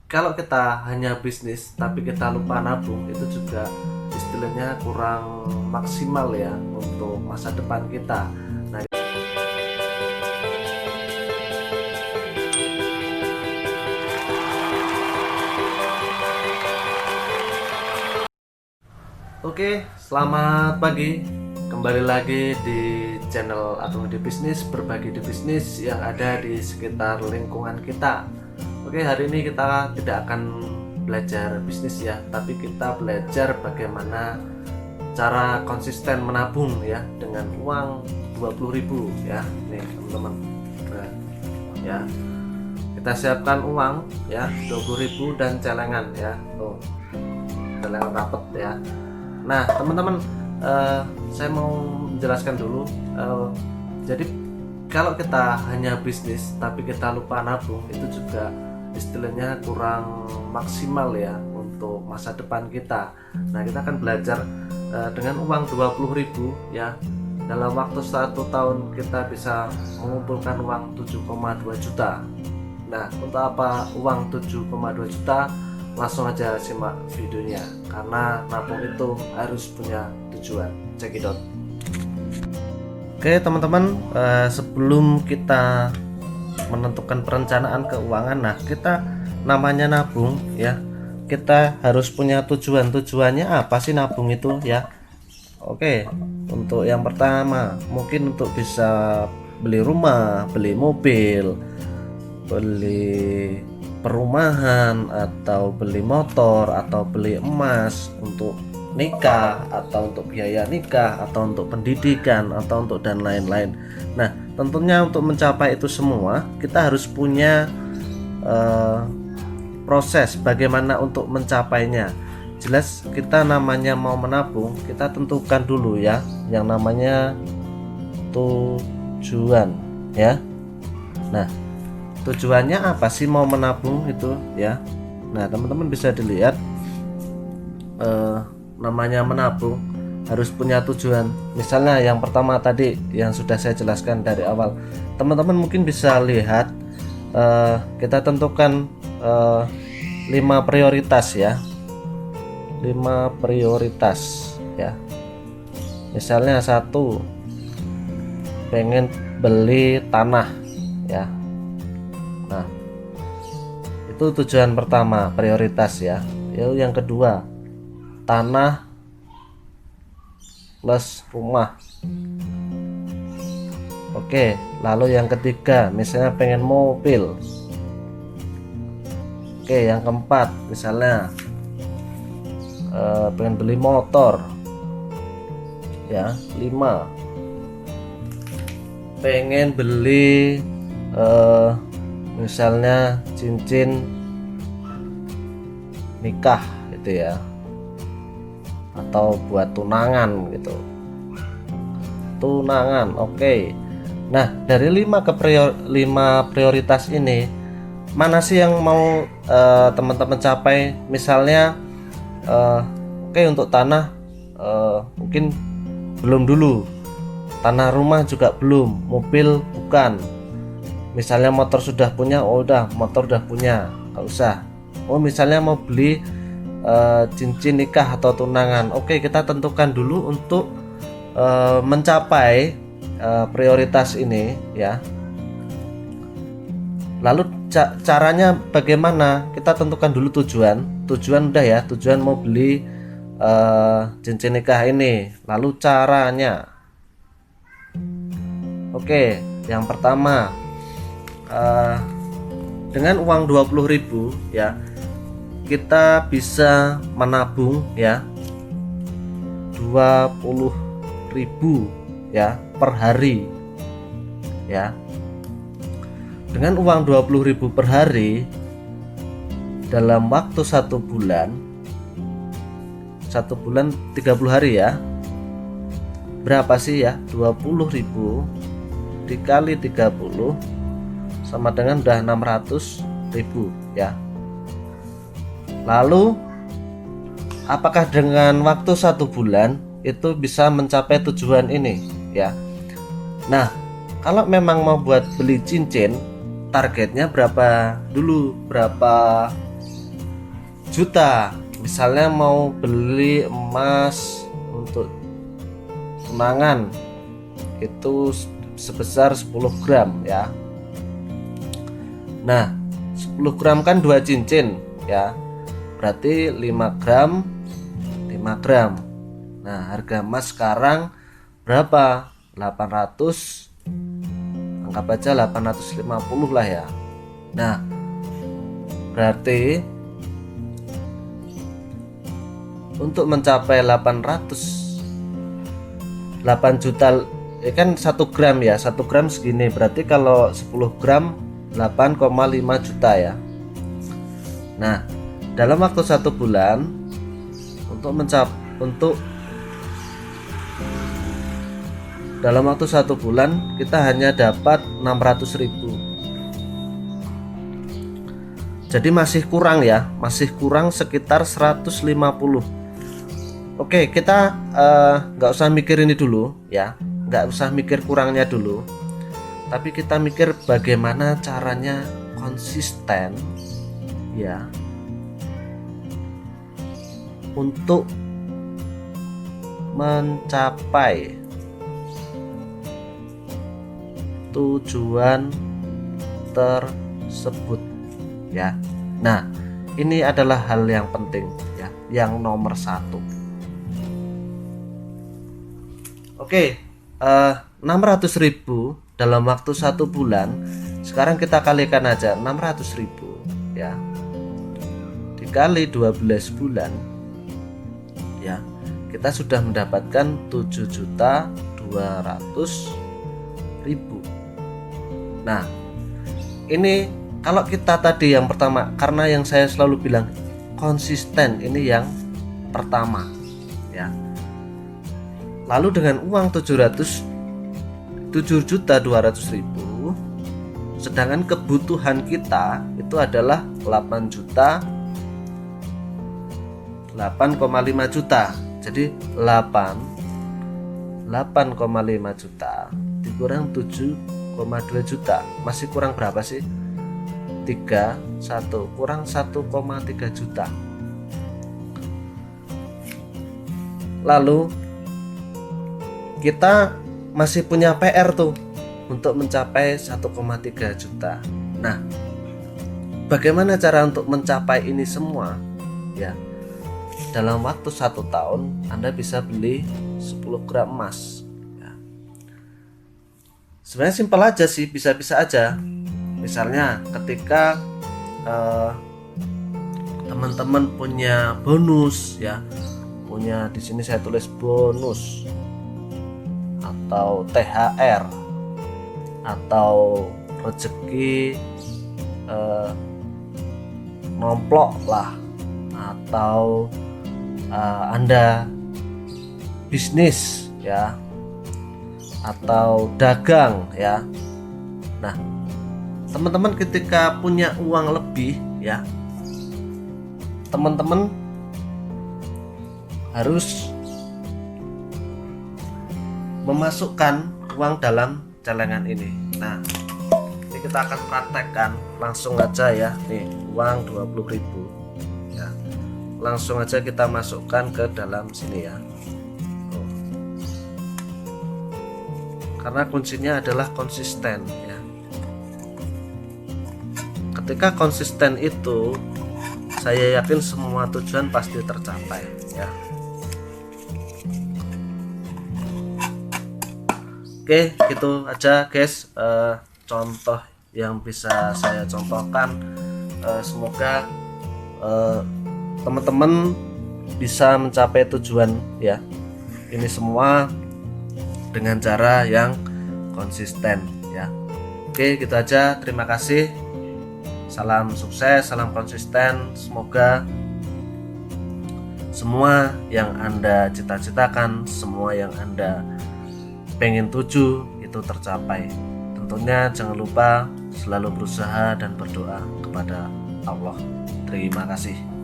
kalau kita hanya bisnis tapi kita lupa nabung, itu juga istilahnya kurang maksimal ya untuk masa depan kita. Nah, oke, selamat pagi. Kembali lagi di channel Agung di Bisnis, berbagi di bisnis yang ada di sekitar lingkungan kita. Oke, hari ini kita tidak akan belajar bisnis ya, tapi kita belajar bagaimana cara konsisten menabung ya dengan uang 20.000 ya. Nih, teman-teman. Nah, ya. Kita siapkan uang ya, 20.000 dan celengan ya. Tuh. Celengan rapet ya. Nah, teman-teman, saya mau menjelaskan dulu. Jadi, kalau kita hanya bisnis tapi kita lupa nabung, itu juga istilahnya kurang maksimal ya untuk masa depan kita. Nah, kita akan belajar dengan uang 20.000 ya. Dalam waktu 1 tahun kita bisa mengumpulkan uang 7,2 juta. Nah, untuk apa uang 7,2 juta? Langsung aja simak videonya, karena nabung itu harus punya tujuan. Cekidot. Oke teman-teman, sebelum kita menentukan perencanaan keuangan, nah kita namanya nabung ya, kita harus punya tujuan. Tujuannya apa sih nabung itu ya? Oke, untuk yang pertama mungkin untuk bisa beli rumah, beli mobil, beli perumahan, atau beli motor, atau beli emas, untuk nikah, atau untuk biaya nikah, atau untuk pendidikan, atau untuk dan lain-lain. Nah, tentunya untuk mencapai itu semua kita harus punya proses bagaimana untuk mencapainya. Jelas kita namanya mau menabung, kita tentukan dulu ya yang namanya tujuan ya. Nah, tujuannya apa sih mau menabung itu ya? Nah, teman-teman bisa dilihat, namanya menabung harus punya tujuan. Misalnya yang pertama tadi yang sudah saya jelaskan dari awal, teman-teman mungkin bisa lihat, kita tentukan 5 prioritas ya, 5 prioritas ya. Misalnya 1, pengen beli tanah ya. Nah, itu tujuan pertama, prioritas ya. Yang kedua, tanah plus rumah. Oke, lalu yang ketiga, misalnya pengen mobil. Oke, yang keempat, misalnya pengen beli motor. Ya, 5. Pengen beli misalnya cincin nikah gitu ya, atau buat tunangan gitu, tunangan. Oke. Nah, dari 5 prioritas ini, mana sih yang mau teman-teman capai? Misalnya oke, untuk tanah mungkin belum dulu, tanah rumah juga belum, mobil bukan. Misalnya motor sudah punya, oh udah, motor udah punya, nggak usah. Oh, misalnya mau beli cincin nikah atau tunangan. Oke, kita tentukan dulu untuk mencapai prioritas ini ya. Lalu caranya bagaimana? Kita tentukan dulu tujuan. Tujuan udah ya, tujuan mau beli cincin nikah ini. Lalu caranya. Oke, yang pertama, dengan uang 20.000 ya, kita bisa menabung ya 20.000 ya per hari ya. Dengan uang 20.000 per hari dalam waktu 1 bulan 30 hari ya, berapa sih ya? 20.000 dikali 30 sama dengan udah 600.000 ya. Lalu apakah dengan waktu 1 bulan itu bisa mencapai tujuan ini ya? Nah, kalau memang mau buat beli cincin, targetnya berapa dulu, berapa juta. Misalnya mau beli emas untuk tunangan itu sebesar 10 gram ya. Nah 10 gram kan 2 cincin ya, berarti 5 gram 5 gram. Nah harga emas sekarang berapa? 800, anggap aja 850 lah ya. Nah berarti untuk mencapai 8 juta kan 1 gram ya, 1 gram segini, berarti kalau 10 gram 8,5 juta ya. Nah dalam waktu 1 bulan dalam waktu 1 bulan kita hanya dapat 600.000. Jadi masih kurang ya, masih kurang sekitar 150. Oke, kita nggak usah mikir ini dulu ya, nggak usah mikir kurangnya dulu, tapi kita mikir bagaimana caranya konsisten ya untuk mencapai tujuan tersebut ya. Nah ini adalah hal yang penting ya, yang nomor 1. Oke, 600.000 dalam waktu 1 bulan. Sekarang kita kalikan aja 600.000 ya, dikali 12 bulan ya, kita sudah mendapatkan 7.200.000. Nah ini kalau kita tadi yang pertama, karena yang saya selalu bilang konsisten, ini yang pertama ya. Lalu dengan uang 7.200.000, sedangkan kebutuhan kita itu adalah 8,5 juta. Jadi 8,5 juta dikurang 7,2 juta, masih kurang berapa sih? 1 kurang 1,3 juta. Lalu kita masih punya PR tuh untuk mencapai 1,3 juta. Nah, bagaimana cara untuk mencapai ini semua? Ya, dalam waktu 1 tahun Anda bisa beli 10 gram emas ya. Sebenarnya simpel aja sih, bisa-bisa aja. Misalnya ketika teman-teman punya bonus ya, punya di sini saya tulis bonus atau THR atau rezeki nomplok lah, atau Anda bisnis ya, atau dagang ya. Nah teman-teman ketika punya uang lebih ya, teman-teman harus memasukkan uang dalam celengan ini. Nah ini kita akan praktekkan langsung aja ya. Nih uang 20.000 ya, langsung aja kita masukkan ke dalam sini ya. Karena kuncinya adalah konsisten ya. Ketika konsisten itu, saya yakin semua tujuan pasti tercapai ya. Oke, gitu aja guys, contoh yang bisa saya contohkan. Semoga teman-teman bisa mencapai tujuan ya. Ini semua dengan cara yang konsisten ya. Oke, gitu aja. Terima kasih. Salam sukses, salam konsisten. Semoga semua yang Anda cita-citakan, semua yang Anda pengen tuju itu tercapai. Tentunya jangan lupa selalu berusaha dan berdoa kepada Allah. Terima kasih.